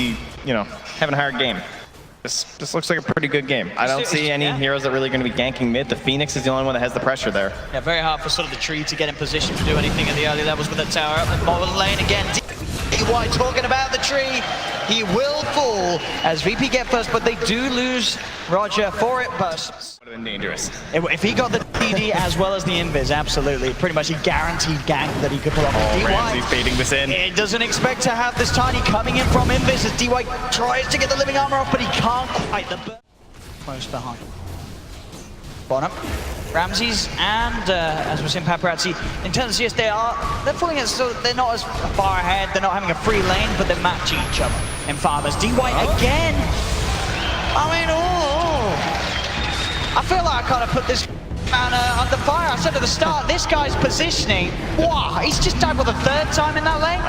having a hard game. This looks like a pretty good game. I don't see any heroes that are really going to be ganking mid. The Phoenix is the only one that has the pressure there. Yeah, very hard for sort of the tree to get in position to do anything at the early levels with the tower up the bottom lane again. DY talking about the tree. He will fall as VP get first, but they do lose RodjER for it. But would have been dangerous. If he got the DD as well as the invis, absolutely. Pretty much a guaranteed gank that he could pull off. Oh, DY, Ramsey's baiting this in. He doesn't expect to have this tiny coming in from invis as DY tries to get the living armor off, but he can't quite. The close behind. Bottom. Ramses and, as we're seeing, Paparazi, in terms of CS, they're falling as, so they're not as far ahead, they're not having a free lane, but they're matching each other in farmers. DY again! I mean, I feel like I kind of put this man under fire. I said at the start, this guy's positioning, wow, he's just died for the third time in that lane.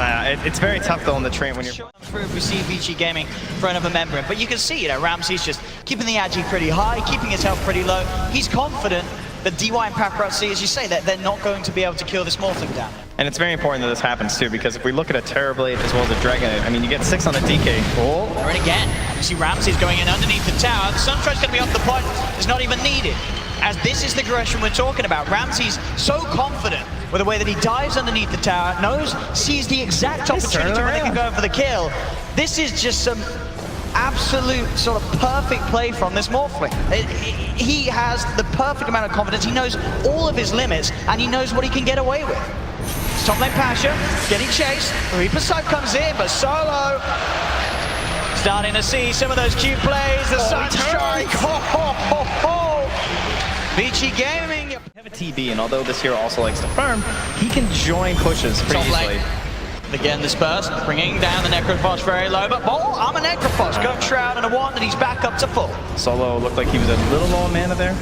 It's very tough though on the train when you're... We see Vici Gaming for another member, but you can see, Ramsey's just keeping the agi pretty high, keeping his health pretty low. He's confident that DY and Paparazi, as you say, that they're not going to be able to kill this Morphling down. And it's very important that this happens too, because if we look at a Terrorblade as well as a Dragon, I mean, you get 6 on the DK. Oh. And again, you see Ramsey's going in underneath the tower. The Sunstride's going to be off the point. It's not even needed. As this is the aggression we're talking about. Ramsey's so confident with the way that he dives underneath the tower, sees the exact opportunity when they can go for the kill. This is just some absolute sort of perfect play from this Morphling. He has the perfect amount of confidence. He knows all of his limits, and he knows what he can get away with. Top lane Pasha, getting chased. Reaper side comes in, but Solo starting to see some of those cute plays. The Sunstride. Vici Gaming. You have a TB, and although this hero also likes to farm, he can join pushes pretty easily. Again, this burst, bringing down the Necrohpos very low, but I'm a Necrohpos. Got Shroud and a wand, and he's back up to full. Solo looked like he was a little low on mana there.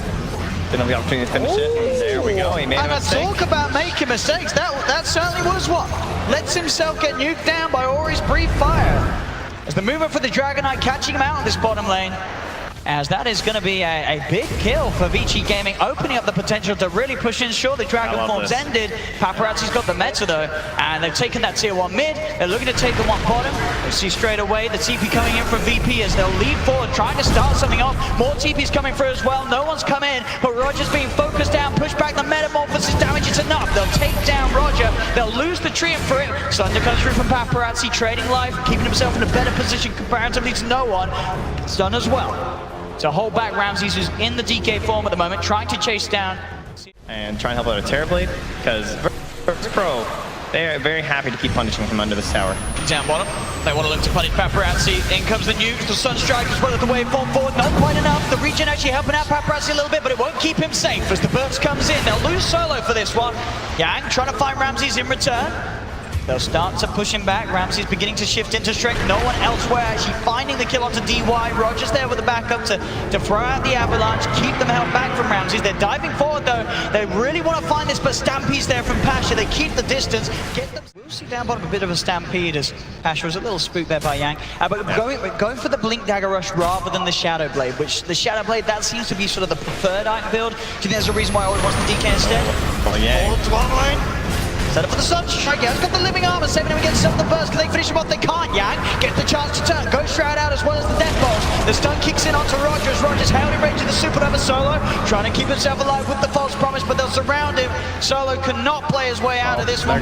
Didn't have the opportunity to finish it. There we go, he made a mistake. Talk about making mistakes. That certainly was what lets himself get nuked down by Ori's brief fire. As the movement for the Dragon Knight catching him out on this bottom lane. As that is going to be a big kill for Vici Gaming, opening up the potential to really push in. Sure, the Dragon Form's ended. Paparazzi's got the meta though, and they've taken that tier 1 mid. They're looking to take the 1 bottom. We see straight away the TP coming in from VP as they'll lead forward, trying to start something off. More TP's coming through as well. No one's come in, but RodjER's being focused down, push back the Metamorphosis damage. It's enough. They'll take down RodjER. They'll lose the Treant for it. Thunder comes through from Paparazzi, trading life, keeping himself in a better position comparatively to no one. Stun as well. To hold back Ramses, who's in the DK form at the moment, trying to chase down. And try and help out a Terrorblade, because Pro, they are very happy to keep punishing him under this tower. Down bottom, they want to look to punish Paparazi. In comes the nuke, the Sunstrike as well as the waveform forward. Not quite enough. The regen actually helping out Paparazi a little bit, but it won't keep him safe as the burst comes in. They'll lose Solo for this one. Yang trying to find Ramses in return. They'll start to push him back. Ramsey's beginning to shift into strength. No one elsewhere actually finding the kill onto DY. RodjER's there with the backup to throw out the avalanche, keep them held back from Ramses. They're diving forward though. They really want to find this, but Stampede's there from Pasha. They keep the distance. Get them. We'll see down bottom a bit of a stampede as Pasha was a little spooked there by Yang. But going for the Blink Dagger Rush rather than the Shadow Blade, which the Shadow Blade, that seems to be sort of the preferred item build. Do you think there's a reason why Ori wants the DK instead? Oh yeah. Hold to bottom lane. Set up for the Sunstrike. Yang's got the living armor, saving him against some of the burst. Can they finish him off? They can't. Yang gets the chance to turn. Ghost Shroud out as well as the Death Bolt. The stun kicks in onto RodjER as RodjER's held in range of the Supernova. Solo trying to keep himself alive with the false promise, but they'll surround him. Solo cannot play his way out of this one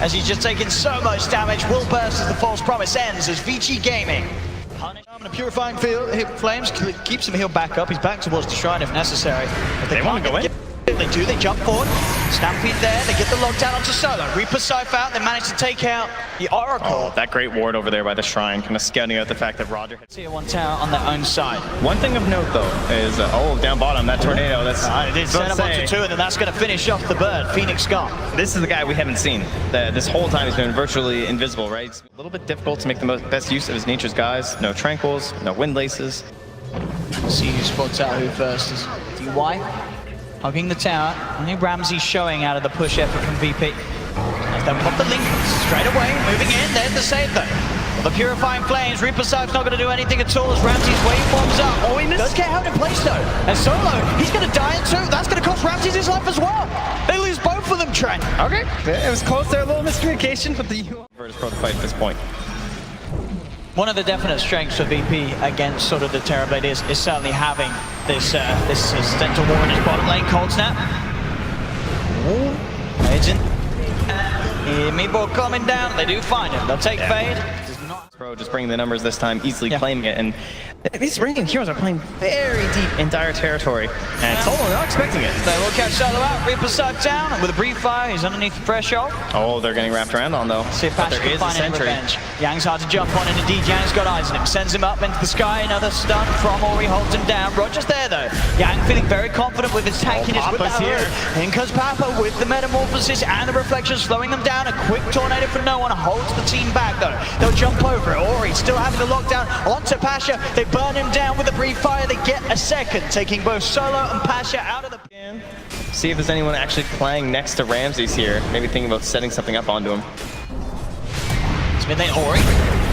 as he's just taking so much damage. Will burst as the false promise ends as Vici Gaming. And a purifying flames keeps him healed back up. He's back towards the shrine if necessary. But they want to go in. They do, they jump forward, Stampede there, they get the lockdown onto Solo. Reaper Scythe out, they manage to take out the Oracle. Oh, that great ward over there by the shrine, kind of scouting out the fact that RodjER had tier 1 tower on their own side. One thing of note though is, down bottom, that tornado, that's... It did set up onto 2, and then that's going to finish off the bird, Phoenix Scott. This is the guy we haven't seen. This whole time he's been virtually invisible, right? It's a little bit difficult to make the best use of his nature's guys. No tranquils, no wind laces. See who spots out who first is DY. Hugging the tower, only Ramsey showing out of the push effort from VP. As they pop the link straight away, moving in, there's the save though. Well, the Purifying Flames, Reaper Scythe's not going to do anything at all as Ramsey's waveforms up. Oh, he does get held in place though. And Solo, he's going to die in 2. That's going to cost Ramses his life as well. They lose both of them, Treant. Okay, it was close there, a little miscommunication, but the Virtus Pro to fight at this point. One of the definite strengths for VP against sort of the Terrorblade is certainly having this Centaur Warrunner's bottom lane cold snap. Agent. Meatball coming down. They do find him. They'll take Fade. Pro just bringing the numbers this time, easily claiming it, and these Radiant heroes are playing very deep in dire territory, and Solo not expecting it. They will catch Solo out, Reaper side down, and with a brief fire, he's underneath the threshold. Oh, they're getting wrapped around on though. See if but Pasha there can is a find any sentry. revenge. Yang's hard to jump on, and indeed Yang's got eyes on him. Sends him up into the sky, another stun from Ori holds him down. RodjER's there though. Yang feeling very confident with his tankiness with that here. In comes Papa with the metamorphosis and the reflections slowing them down. A quick tornado for no one holds the team back though. They'll jump over it. Ori still having the lockdown onto Pasha. They burn him down with a brief fire. They get a second, taking both Solo and Pasha out of the pin. See if there's anyone actually playing next to Ramses here. Maybe thinking about setting something up onto him. It's mid lane Ori.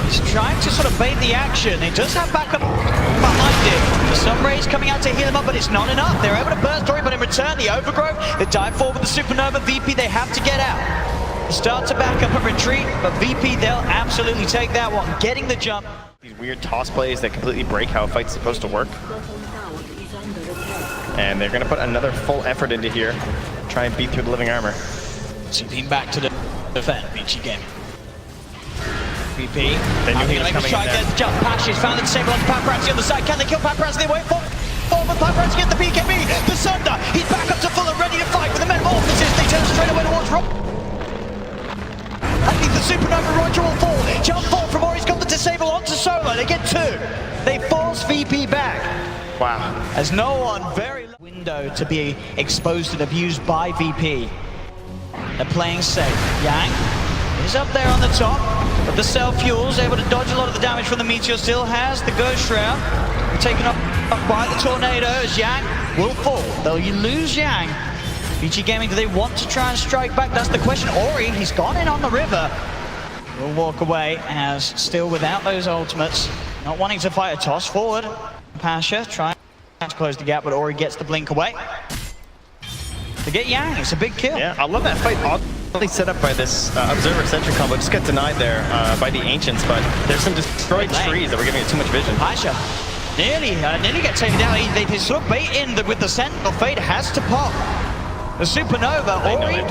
He's trying to sort of bait the action. He does have backup behind him. The sun rays coming out to heal him up, but it's not enough. They're able to burst Ori, but in return, the overgrowth, they dive forward with the supernova. VP, they have to get out. Start to back up and retreat, but VP, they'll absolutely take that one. Getting the jump. These weird toss plays that completely break how a fight's supposed to work. And they're gonna put another full effort into here. Try and beat through the living armor. Zipping back to the defend, Vici Gaming. VP, They knew he was maybe coming try in to get the jump. Pasha's found the disable on Paparazi on the side. Can they kill Paparazi? They wait for but Paparazi gets the BKB. The Sunder, he's back up to full and ready to fight with the metamorphosis. They turn straight away towards Rob. I think the supernova RodjER will fall. Jump forward from Ori's got the disable onto Solo. They get two. They force VP back. Wow. As no one very window to be exposed and abused by VP. They're playing safe. Yang is up there on the top, but the cell fuel's able to dodge a lot of the damage from the meteor. Still has the Ghost Shroud. Taken up by the tornado as Yang will fall. Though you lose Yang. Vici Gaming, do they want to try and strike back? That's the question. Ori, he's gone in on the river. Will walk away as still without those ultimates. Not wanting to fight a toss forward. Pasha trying to close the gap, but Ori gets the blink away. To get Yang, it's a big kill. Yeah, I love that fight. Oddly set up by this Observer Sentry combo. Just got denied there by the Ancients, but there's some destroyed trees that were giving it too much vision. Pasha nearly gets taken down. They sort of bait in with the Sentinel. Fade has to pop. The supernova, Ori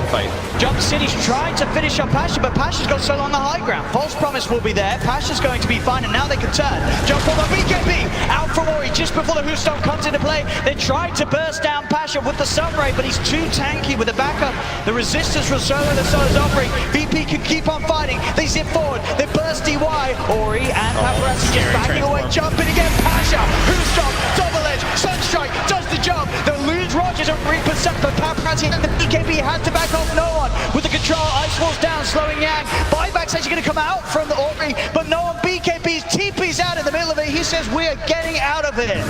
jumps in, he's trying to finish up Pasha, but Pasha's got Solo on the high ground. False promise will be there, Pasha's going to be fine, and now they can turn. Jump forward, BKB out from Ori just before the Who's comes into play. They tried to burst down Pasha with the sunray, but he's too tanky with the backup. The resistance from Solo that Solo's offering. VP can keep on fighting, they zip forward, they burst DY. Ori and Paparazi just backing away, jumping again. Pasha, Who's double edge, Sunstrike does the job. They'll lose RodjER to repossess, but Paparazi and the BKB has to back off no one. With the control, Ice Wall's down, slowing Yang. Buyback's actually going to come out from the Ori, but no one. BKB's TP's out in the middle of it. He says, we are getting out of here.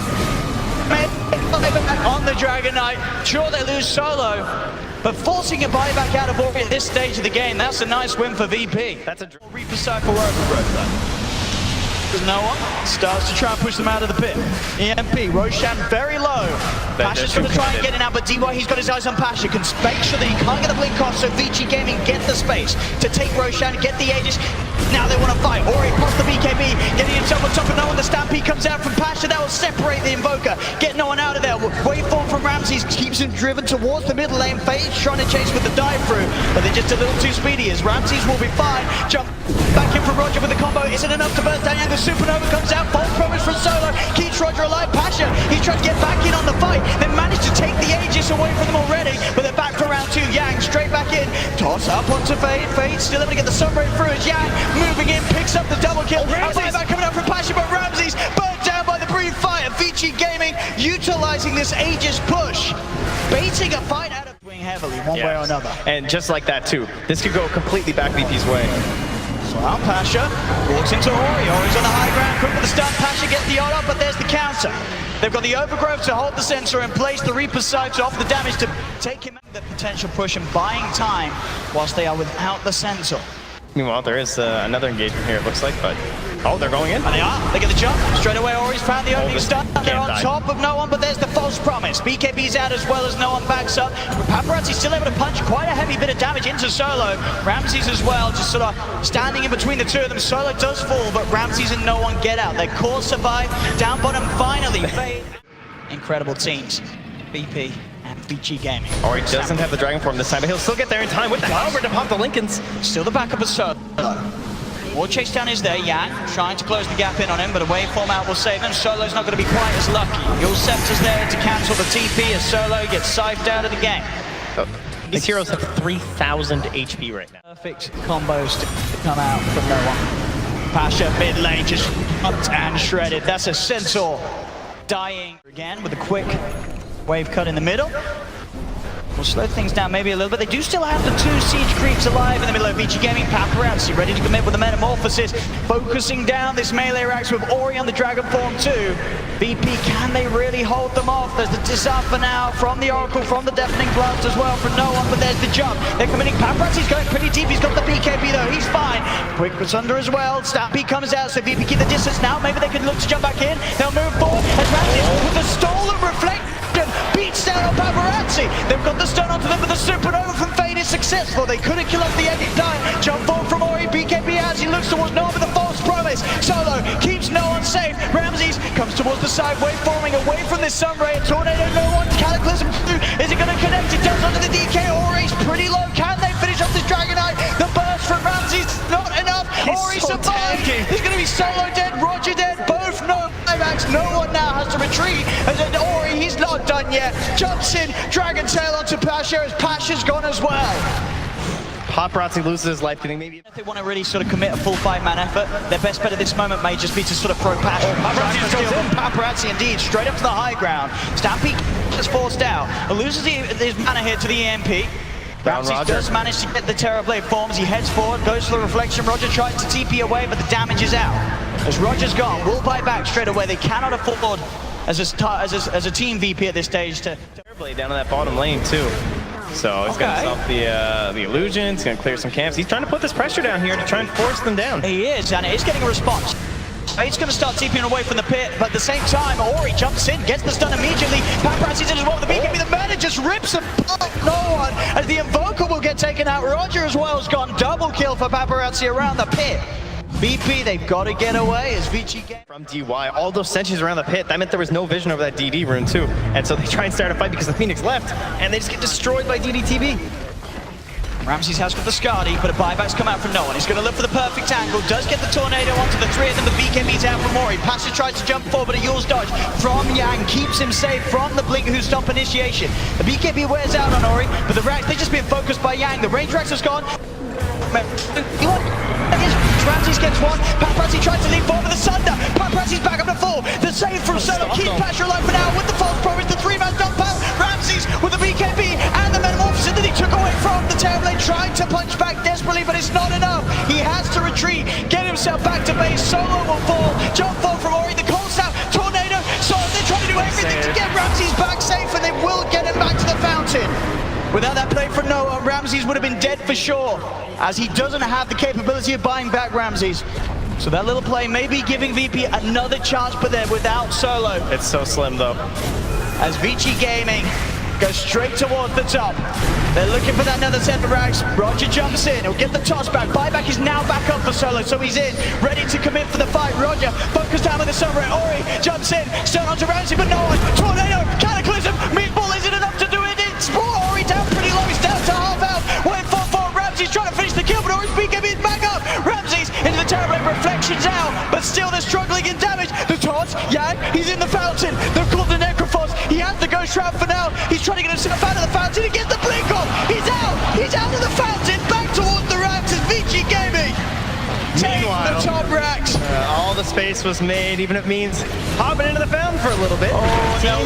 On the Dragon Knight, sure they lose Solo, but forcing a buyback out of Ori at this stage of the game, that's a nice win for VP. That's a Reaper cycle overgrowth though. No one starts to try and push them out of the pit. EMP, Roshan very low. Pasha's going to try and get in out, but DY, he's got his eyes on Pasha. Can make sure that he can't get the blink off, so Vici Gaming get the space to take Roshan, get the Aegis. Now they want to fight. Ori across the BKB, getting himself on top of no one. The Stampede comes out from Pasha. That will separate the Invoker. Get no one out of there. Waveform from Ramses keeps him driven towards the middle lane. Fade's trying to chase with the dive through, but they're just a little too speedy as Ramses will be fine. Jump back in from RodjER with the combo. Isn't enough to burst down. The supernova comes out. False promise from Solo. Keeps RodjER alive. Pasha, he's trying to get back in on the fight. They managed to take the Aegis away from them already, but they're back for round two. Yang straight back in. Toss up onto Fade. Fade still able to get the sunray through as Yang moving in, picks up the double kill. Buyback coming out from Pasha, but Ramses burnt down by the brief fire. Vici Gaming utilizing this Aegis push, baiting a fight out of wing heavily one way or another. And just like that too, this could go completely back VP's way. Well, Pasha walks into Ori. Ori's on the high ground, quick with the stun. Pasha gets the ult up, but there's the counter. They've got the overgrowth to hold the sensor in place. The Reaper sights off the damage to take him out. The potential push and buying time whilst they are without the sensor. Meanwhile, there is another engagement here, it looks like, but Oh, they're going in. And they are. They get the jump. Straight away, Ori's found the opening stun. They're on die. top of no one, but there's the false promise. BKB's out as well as no one backs up. Paparazzi's still able to punch quite a heavy bit of damage into Solo. Ramses as well, just sort of standing in between the two of them. Solo does fall, but Ramses and no one get out. Their core survive. Down bottom finally fade. Incredible teams. BP and Vici Gaming. Ori doesn't have the Dragon Form this time, but he'll still get there in time with the Halberd to pop the Lincolns. Still the backup of Solo. War chase down is there, Yang trying to close the gap in on him, but a waveform out will save him. Solo's not going to be quite as lucky. Your Scepter's there to cancel the TP as Solo gets scythed out of the game. These heroes have 3,000 HP right now. Perfect combos to come out from no one. Pasha mid lane just upped and shredded. That's a Centaur dying again with a quick wave cut in the middle. We'll slow things down maybe a little bit. They do still have the 2 siege creeps alive in the middle of Vici Gaming. Paparazi ready to commit with the Metamorphosis, focusing down this melee racks with Ori on the Dragon Form 2. VP, can they really hold them off? There's the disarm for now from the Oracle, from the Deafening Blast as well from no one, but there's the jump. They're committing. Paparazi's going pretty deep. He's got the BKB though. He's fine. Quick Asunder as well. Stampede comes out, so VP keep the distance now. Maybe they can look to jump back in. They'll move forward. And Ramses with the stolen reflect beats down on Paparazi. They've got the stun onto them, but the supernova from Fade is successful. They couldn't kill off the end in time. Jump forward from Ori, BKB as he looks towards no one with the false promise. Solo keeps no one safe. Ramses comes towards the side, waveforming away from this Sunray. A tornado, no one. Cataclysm, is it going to connect? It does onto the DK. Ori's pretty low. Can they finish off this Dragon Knight? The burst from Ramses, not enough. Ori so survives. There's going to be Solo dead, RodjER dead, both no climax. No one now has to retreat. As Ori, he's not done yet. Jumps in, Dragon Tail onto Pasha as Pasha's gone as well. Paparazzi loses his life, getting maybe. If they want to really sort of commit a full 5-man effort, their best bet at this moment may just be to sort of throw Pasha. Paparazzi indeed, straight up to the high ground. Stampede is forced out. Loses his mana here to the EMP. Ramses does manage to get the Terrorblade forms. He heads forward, goes for the reflection. RodjER tries to TP away, but the damage is out. As RodjER's gone, will buy back straight away. They cannot afford as a team VP at this stage to Terrorblade down in that bottom lane too. So he's got himself the illusion. He's gonna clear some camps. He's trying to put this pressure down here to try and force them down. He is, and it is getting a response. He's going to start TPing away from the pit, but at the same time, Ori jumps in, gets the stun immediately. Paparazzi's in as well with the BKB. The murder just rips him off no one, as the Invoker will get taken out. RodjER as well has gone double kill for Paparazzi around the pit. BP, they've got to get away as Vici Gaming. From DY, all those sentries around the pit, that meant there was no vision over that DD rune too. And so they try and start a fight because the Phoenix left, and they just get destroyed by DDTB. Ramses has got the Skadi, but a buyback's come out from no one. He's going to look for the perfect angle, does get the tornado onto the 3 of them. The BKB's out from Ori. Pasha tries to jump forward, but a Yule's dodge from Yang keeps him safe from the Blink who stop initiation. The BKB wears out on Ori, but the racks, they've just been focused by Yang. The range racks has gone. Ramses gets one. Paparazzi tries to leap forward with the Sunder. Paparazzi's back up to full. The save from Solo keeps Pasha alive for now with the false promise. The 3-man dump out. Ramses with the BKB and the Metamorphosis that he took away from the Terrorblade, trying to punch back desperately, but it's not enough. He has to retreat, get himself back to base. Solo will fall. Jump fall from Ori. The cold snap, tornado. So they're trying to do everything to get Ramses back safe, and they will get him back to the fountain. Without that play from Noah, Ramses would have been dead for sure, as he doesn't have the capability of buying back Ramses. So that little play may be giving VP another chance, but they're without Solo. It's so slim though. As Vici Gaming goes straight towards the top. They're looking for that another set of racks. RodjER jumps in, he'll get the toss back. Buyback is now back up for Solo, so he's in, ready to commit for the fight. RodjER focused down with the Sunray. Ori jumps in, stun onto Ramsey, but no one. Tornado, Cataclysm, Meatball, is it enough to do it? It's Ori down pretty low, he's down to half health. Wait for Ramsey's trying to finish the kill, but Ori's BKB is back up. Ramsey's into the Terrorblade, reflections out, but still they're struggling in damage. The toss, Yang, he's in the fountain. They've called the Necrohpos. He has the Ghost Shroud for now. He's trying to get himself out of the fountain. He gets the blink off. He's out of the fountain, back towards the racks as Vici Gaming take the top racks. All the space was made, even if it means hopping into the fountain for a little bit. Oh, no,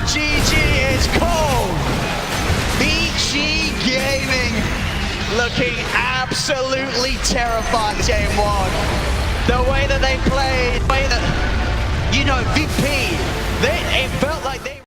GG is cold. Vici Gaming looking absolutely terrifying game 1. The way that they played, the way that, VP, it felt like they